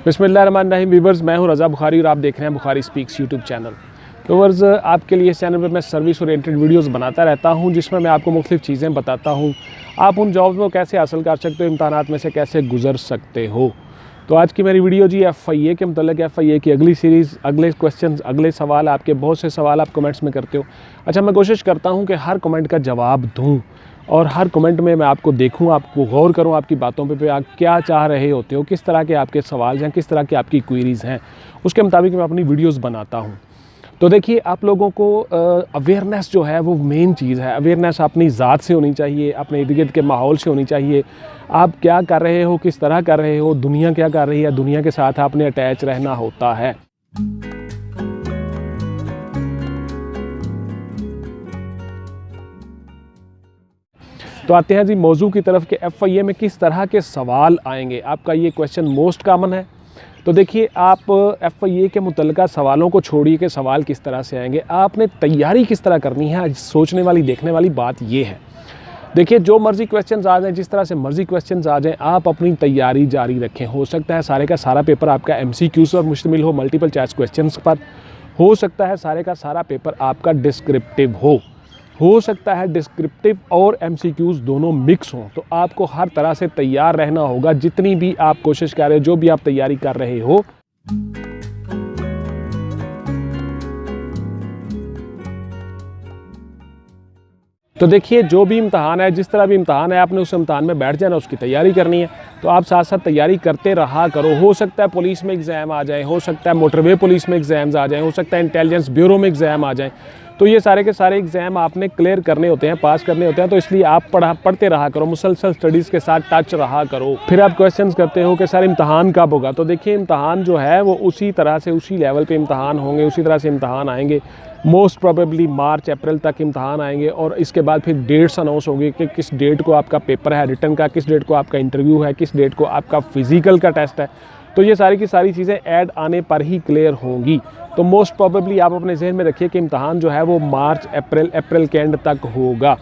बिस्मिल्लाहिर्रहमानिर्रहीम व्यूअर्स, मैं हूं रज़ा बुखारी और आप देख रहे हैं Bukhari speaks YouTube channel. Viewers, आपके लिए इस चैनल पर मैं सर्विस ओरिएंटेड वीडियोस बनाता रहता हूं जिसमें मैं आपको मुख्तलिफ चीज़ें बताता हूं। आप उन जॉब्स को कैसे हासिल कर सकते हो, इम्तहानात में से कैसे गुजर सकते हो। तो आज की मेरी वीडियो जी FIA के मतलब FIA की अगली सीरीज़, अगले क्वेश्चन, अगले सवाल, आपके बहुत से सवाल आप कमेंट्स में करते हो। अच्छा, मैं कोशिश करता हूँ कि हर कमेंट का जवाब दूँ और हर कमेंट में मैं आपको देखूं, आपको गौर करूं, आपकी बातों पे आप क्या चाह रहे होते हो, किस तरह के आपके सवाल हैं, किस तरह की आपकी क्वेरीज़ हैं, उसके मुताबिक मैं अपनी वीडियोस बनाता हूं। तो देखिए, आप लोगों को अवेयरनेस जो है वो मेन चीज़ है। अवेयरनेस अपनी ज़ात से होनी चाहिए, अपने इर्द गिर्द के माहौल से होनी चाहिए। आप क्या कर रहे हो, किस तरह कर रहे हो, दुनिया क्या कर रही है, दुनिया के साथ आपने अटैच रहना होता है। तो आते हैं जी मौजू की तरफ कि FIA में किस तरह के सवाल आएंगे। आपका ये क्वेश्चन मोस्ट कॉमन है। तो देखिए, आप FIA के मुतल्लिका सवालों को छोड़िए कि सवाल किस तरह से आएंगे, आपने तैयारी किस तरह करनी है। सोचने वाली, देखने वाली बात ये है। देखिए, जो मर्ज़ी क्वेश्चंस आ जाएँ, जिस तरह से मर्ज़ी क्वेश्चंस आ जाएँ, आप अपनी तैयारी जारी रखें। हो सकता है सारे का सारा पेपर आपका MCQs पर मुश्तमिल हो, मल्टीपल चॉइस क्वेश्चंस पर। हो सकता है सारे का सारा पेपर आपका डिस्क्रिप्टिव हो सकता है डिस्क्रिप्टिव और MCQs दोनों मिक्स हों। तो आपको हर तरह से तैयार रहना होगा। जितनी भी आप कोशिश कर रहे हो, जो भी आप तैयारी कर रहे हो, तो देखिए, जो भी इम्तहान है, जिस तरह भी इम्तहान है, आपने उस इम्तहान में बैठ जाना, उसकी तैयारी करनी है। तो आप साथ साथ तैयारी करते रहा करो। हो सकता है पुलिस में एग्ज़ाम आ जाए, हो सकता है मोटरवे पुलिस में एग्ज़ाम्स आ जाएँ, हो सकता है इंटेलिजेंस ब्यूरो में एग्ज़ाम आ जाएँ। तो ये सारे के सारे एग्ज़ाम आपने क्लियर करने होते हैं, पास करने होते हैं। तो इसलिए आप पढ़ते रहा करो, मुसलसल स्टडीज़ के साथ टच रहा करो। फिर आप क्वेश्चंस करते हो कि सर इम्तहान कब होगा। तो देखिए, इम्तहान जो है वो उसी तरह से, उसी लेवल पे इम्तहान होंगे, उसी तरह से इम्तहान आएंगे। मोस्ट प्रोबेबली मार्च अप्रैल तक इम्तहान आएंगे और इसके बाद फिर डेट्स अनाउंस होंगी कि किस डेट को आपका पेपर है रिटन का, किस डेट को आपका इंटरव्यू है, किस डेट को आपका फिज़िकल का टेस्ट है। तो ये सारी की सारी चीज़ें ऐड आने पर ही क्लियर होंगी। तो मोस्ट प्रोबेबली आप अपने जहन में रखिए कि इम्तहान जो है वो मार्च अप्रैल के एंड तक होगा,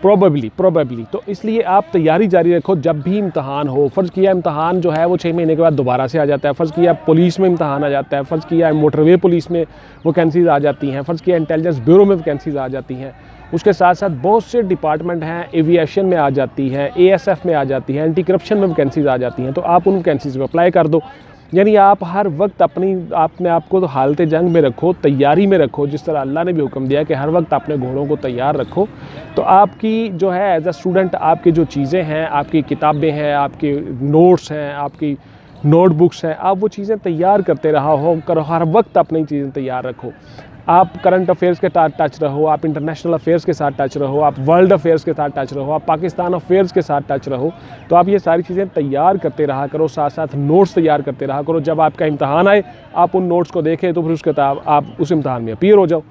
प्रोबेबली। तो इसलिए आप तैयारी जारी रखो। जब भी इम्तहान हो, फ़र्ज़ किया इम्तहान जो है वो 6 महीने के बाद दोबारा से आ जाता है, फ़र्ज़ किया पुलिस में इम्तहान आ जाता है, फ़र्ज़ किया मोटरवे पुलिस में वैकेंसीज़ आ जाती हैं, फ़र्ज़ किया इंटेलिजेंस ब्यूरो में वैकेंसीज़ आ जाती हैं। उसके साथ साथ बहुत से डिपार्टमेंट हैं, एविएशन में आ जाती हैं, ASF में आ जाती हैं, एंटी करप्शन में वैकेंसीज़ आ जाती हैं। तो आप उन वैकेंसीज़ में अप्लाई कर दो। यानी आप हर वक्त अपने आप को हालत जंग में रखो, तैयारी में रखो। जिस तरह अल्लाह ने भी हुक्म दिया कि हर वक्त अपने घोड़ों को तैयार रखो। तो आपकी जो है एज अ स्टूडेंट, आपकी जो चीज़ें हैं, आपकी किताबें हैं, आपके नोट्स हैं, आपकी नोटबुक्स हैं, आप वो चीज़ें तैयार करते रहो करो। हर वक्त अपनी चीज़ें तैयार रखो। आप करंट अफेयर्स के साथ टच रहो, आप इंटरनेशनल अफेयर्स के साथ टच रहो, आप वर्ल्ड अफेयर्स के साथ टच रहो, आप पाकिस्तान अफेयर्स के साथ टच रहो। तो आप ये सारी चीज़ें तैयार करते रहा करो, साथ साथ नोट्स तैयार करते रहा करो। जब आपका इम्तहान आए, आप उन नोट्स को देखें तो फिर उसके बाद आप उस इम्तहान में अपीयर हो जाओ।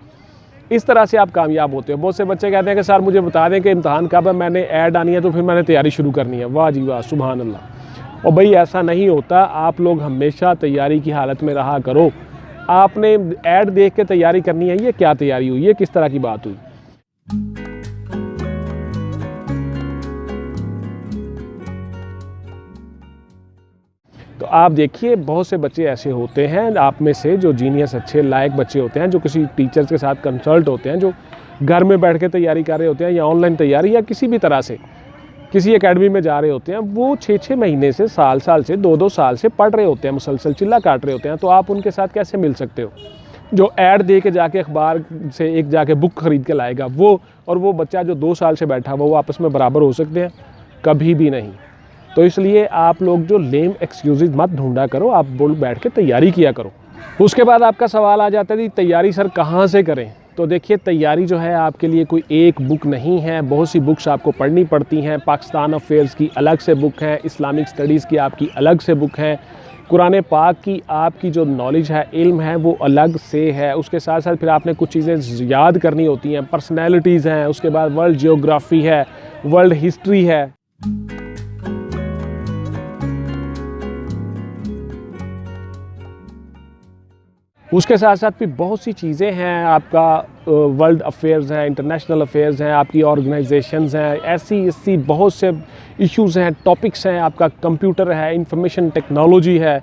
इस तरह से आप कामयाब होते हो। बहुत से बच्चे कहते हैं कि सर मुझे बता दें कि इम्तहान कब है, मैंने ऐड आनी है तो फिर मैंने तैयारी शुरू करनी है। वाह जी वाह, सुभान अल्लाह। और भाई, ऐसा नहीं होता। आप लोग हमेशा तैयारी की हालत में रहा करो। आपने ऐड देख के तैयारी करनी है। ये क्या तैयारी हुई, ये किस तरह की बात हुई। तो आप देखिए, बहुत से बच्चे ऐसे होते हैं आप में से जो जीनियस, अच्छे लायक बच्चे होते हैं, जो किसी टीचर्स के साथ कंसल्ट होते हैं, जो घर में बैठ के तैयारी कर रहे होते हैं या ऑनलाइन तैयारी या किसी भी तरह से किसी एकेडमी में जा रहे होते हैं। वो 6-6 महीने से, साल से, 2-2 साल से पढ़ रहे होते हैं, मुसलसल चिल्ला काट रहे होते हैं। तो आप उनके साथ कैसे मिल सकते हो? जो ऐड दे के जाके अखबार से एक जाके बुक ख़रीद के लाएगा वो, और वो बच्चा जो 2 साल से बैठा हुआ, वो आपस में बराबर हो सकते हैं? कभी भी नहीं। तो इसलिए आप लोग जो लेम एक्सक्यूज़ मत ढूंढा करो, आप बैठ के तैयारी किया करो। उसके बाद आपका सवाल आ जाता है, तैयारी सर कहाँ से करें? तो देखिए, तैयारी जो है आपके लिए कोई एक बुक नहीं है, बहुत सी बुक्स आपको पढ़नी पड़ती हैं। पाकिस्तान अफेयर्स की अलग से बुक है, इस्लामिक स्टडीज़ की आपकी अलग से बुक है, कुरान पाक की आपकी जो नॉलेज है, इल्म है, वो अलग से है। उसके साथ साथ फिर आपने कुछ चीज़ें याद करनी होती हैं, पर्सनैलिटीज़ हैं, उसके बाद वर्ल्ड जियोग्राफी है, वर्ल्ड हिस्ट्री है। उसके साथ साथ भी बहुत सी चीज़ें हैं। आपका वर्ल्ड अफेयर्स हैं, इंटरनेशनल अफेयर्स हैं, आपकी ऑर्गेनाइजेशंस हैं, ऐसी बहुत से इश्यूज़ हैं, टॉपिक्स हैं। आपका कंप्यूटर है, इंफॉर्मेशन टेक्नोलॉजी है,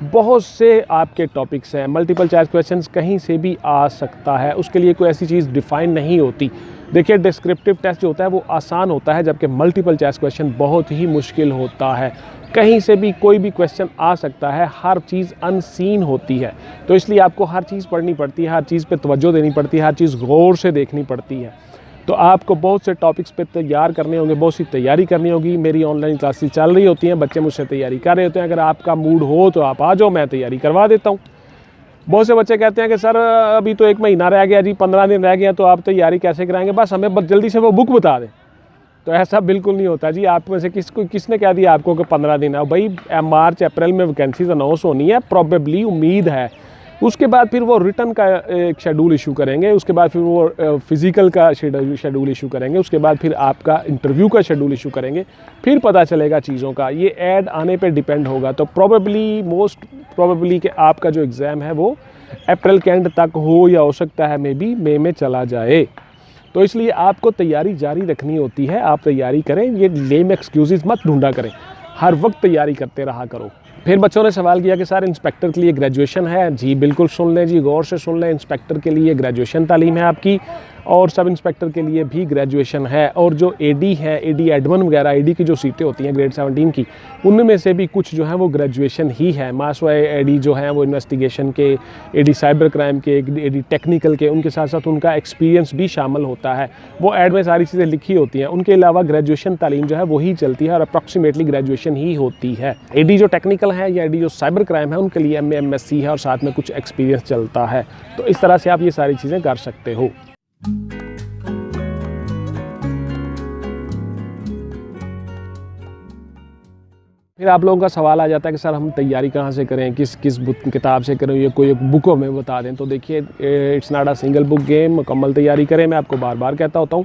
बहुत से आपके टॉपिक्स हैं, मल्टीपल चॉइस क्वेश्चंस कहीं से भी आ सकता है, उसके लिए कोई ऐसी चीज़ डिफ़ाइन नहीं होती। देखिए डिस्क्रिप्टिव टेस्ट जो होता है वो आसान होता है, जबकि मल्टीपल चॉइस क्वेश्चन बहुत ही मुश्किल होता है। कहीं से भी कोई भी क्वेश्चन आ सकता है, हर चीज़ अनसीन होती है, तो इसलिए आपको हर चीज़ पढ़नी पड़ती है, हर चीज़ पे तवज्जो देनी पड़ती है, हर चीज़ गौर से देखनी पड़ती है। तो आपको बहुत से टॉपिक्स पे तैयार करने होंगे, बहुत सी तैयारी करनी होगी। मेरी ऑनलाइन क्लासेस चल रही होती हैं, बच्चे मुझसे तैयारी कर रहे होते हैं। अगर आपका मूड हो तो आप आ जाओ, मैं तैयारी करवा देता हूँ। बहुत से बच्चे कहते हैं कि सर अभी तो 1 महीना रह गया जी, 15 दिन रह गया, तो आप तैयारी कैसे कराएंगे, बस हमें बस जल्दी से वो बुक बता दें। तो ऐसा बिल्कुल नहीं होता जी। आप में से किसने कह दिया आपको कि 15 दिन है? भाई मार्च अप्रैल में वैकेंसीज अनाउंस होनी है, प्रॉबेबली, उम्मीद है। उसके बाद फिर वो रिटर्न का एक शेड्यूल इशू करेंगे, उसके बाद फिर वो फिज़िकल का शेड्यूल इशू करेंगे, उसके बाद फिर आपका इंटरव्यू का शेड्यूल इशू करेंगे, फिर पता चलेगा चीज़ों का। ये ऐड आने पे डिपेंड होगा। तो प्रॉबेबली, मोस्ट प्रॉबेबली कि आपका जो एग्ज़ाम है वो अप्रैल के एंड तक हो, या हो सकता है मे बी मई में चला जाए। तो इसलिए आपको तैयारी जारी रखनी होती है। आप तैयारी करें, ये लेम एक्सक्यूज़ेस मत ढूंढा करें, हर वक्त तैयारी करते रहा करो। फिर बच्चों ने सवाल किया कि सर इंस्पेक्टर के लिए ग्रेजुएशन है? जी बिल्कुल, सुन लें जी, गौर से सुन लें। इंस्पेक्टर के लिए ग्रेजुएशन तालीम है आपकी, और सब इंस्पेक्टर के लिए भी ग्रेजुएशन है। और जो एडी है, एडी एडमन वगैरह, एडी की जो सीटें होती हैं ग्रेड 17 की, उनमें से भी कुछ जो है वो ग्रेजुएशन ही है। मास वाई एडी जो है वो इन्वेस्टिगेशन के, एडी साइबर क्राइम के, एडी टेक्निकल के, उनके साथ साथ उनका एक्सपीरियंस भी शामिल होता है। वो ऐड में सारी चीज़ें लिखी होती हैं। उनके अलावा ग्रेजुएशन तालीम जो है वही चलती है, और अप्रॉक्सीमेटली ग्रेजुएशन ही होती है। एडी जो टेक्निकल है या एडी जो साइबर क्राइम है, उनके लिए MA MSc है, और साथ में कुछ एक्सपीरियंस चलता है। तो इस तरह से आप ये सारी चीज़ें कर सकते हो। फिर आप लोगों का सवाल आ जाता है कि सर हम तैयारी कहाँ से करें, किस किताब से करें, ये कोई एक बुक हमें बता दें। तो देखिए, it's not a single book game. मुकम्मल तैयारी करें, मैं आपको बार बार कहता होता हूँ,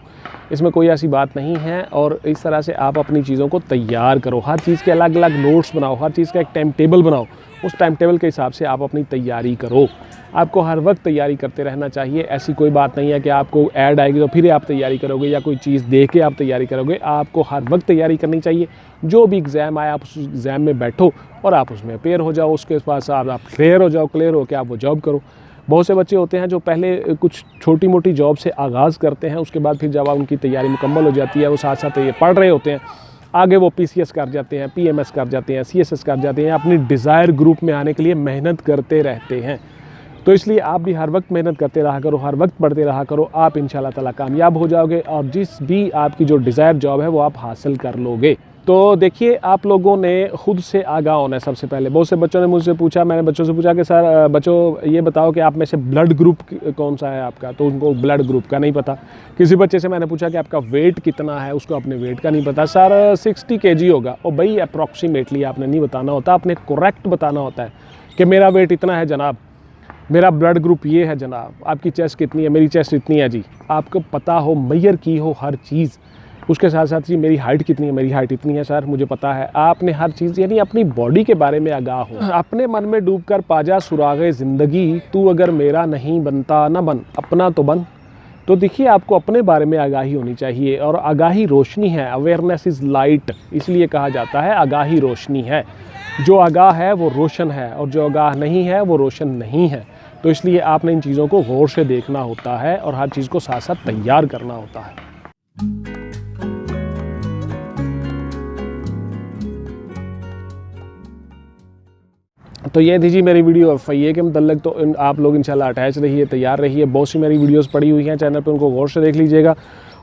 इसमें कोई ऐसी बात नहीं है। और इस तरह से आप अपनी चीज़ों को तैयार करो, हर चीज़ के अलग अलग नोट्स बनाओ, हर चीज़ का एक टाइम टेबल बनाओ, उस टाइम टेबल के हिसाब से आप अपनी तैयारी करो। आपको हर वक्त तैयारी करते रहना चाहिए। ऐसी कोई बात नहीं है कि आपको ऐड आएगी तो फिर आप तैयारी करोगे, या कोई चीज़ देख के आप तैयारी करोगे। आपको हर वक्त तैयारी करनी चाहिए। जो भी एग्ज़ाम आए आप उस एग्ज़ाम में बैठो और आप उसमें अपेयर हो जाओ, उसके पास आप क्लियर हो जाओ, क्लियर हो के आप वो जॉब करो। बहुत से बच्चे होते हैं जो पहले कुछ छोटी मोटी जॉब से आगाज़ करते हैं, उसके बाद फिर जब उनकी तैयारी मुकम्मल हो जाती है, वो साथ साथ ये पढ़ रहे होते हैं, आगे वो PCS कर जाते हैं, PMS कर जाते हैं, CSS कर जाते हैं, अपनी डिज़ायर ग्रुप में आने के लिए मेहनत करते रहते हैं। तो इसलिए आप भी हर वक्त मेहनत करते रहा करो, हर वक्त पढ़ते रहा करो। आप इंशाल्लाह ताला कामयाब हो जाओगे, और जिस भी आपकी जो डिज़ायर जॉब है वो आप हासिल कर लोगे। तो देखिए, आप लोगों ने खुद से आगाह होना है सबसे पहले। बहुत से बच्चों ने मुझसे पूछा, मैंने बच्चों से पूछा कि सर बच्चों ये बताओ कि आप में से ब्लड ग्रुप कौन सा है आपका, तो उनको ब्लड ग्रुप का नहीं पता। किसी बच्चे से मैंने पूछा कि आपका वेट कितना है, उसको अपने वेट का नहीं पता। सर 60 kg होगा। और भाई अप्रॉक्सीमेटली आपने नहीं बताना होता, आपने करेक्ट बताना होता है कि मेरा वेट इतना है जनाब, मेरा ब्लड ग्रुप ये है जनाब, आपकी चेस्ट कितनी है, मेरी चेस्ट इतनी है जी। आपको पता हो, मैयर की हो हर चीज़। उसके साथ साथ जी मेरी हाइट कितनी है, मेरी हाइट इतनी है सर, मुझे पता है। आपने हर चीज़, यानी अपनी बॉडी के बारे में आगाह हो। अपने मन में डूबकर पाजा सुरागे ज़िंदगी, तू अगर मेरा नहीं बनता ना बन, अपना तो बन। तो देखिए, आपको अपने बारे में आगाही होनी चाहिए, और आगाही रोशनी है। अवेयरनेस इज़ लाइट, इसलिए कहा जाता है आगाही रोशनी है। जो आगाह है वो रोशन है, और जो आगाह नहीं है वो रोशन नहीं है। तो इसलिए आपने इन चीज़ों को गौर से देखना होता है, और हर चीज़ को साथ साथ तैयार करना होता है। तो ये थी जी मेरी वीडियो FIA के मतलब। तो आप लोग इंशाल्लाह अटैच रहिए, तैयार रहिए। बहुत सी मेरी वीडियोस पड़ी हुई हैं चैनल पे, उनको गौर से देख लीजिएगा।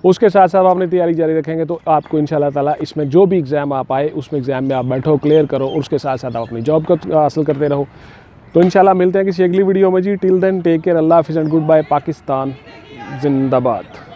उसके साथ साथ आपने तैयारी जारी रखेंगे तो आपको इंशाल्लाह ताला इसमें जो भी एग्ज़ाम आप आए, उसमें एग्ज़ाम में आप बैठो, क्लियर करो, और उसके साथ साथ आप अपनी जॉब को हासिल करते रहो। तो इंशाल्लाह मिलते हैं किसी अगली वीडियो में जी। टिल देन टेक केयर, अल्लाह हाफिज़ एंड गुड बाय। पाकिस्तान जिंदाबाद।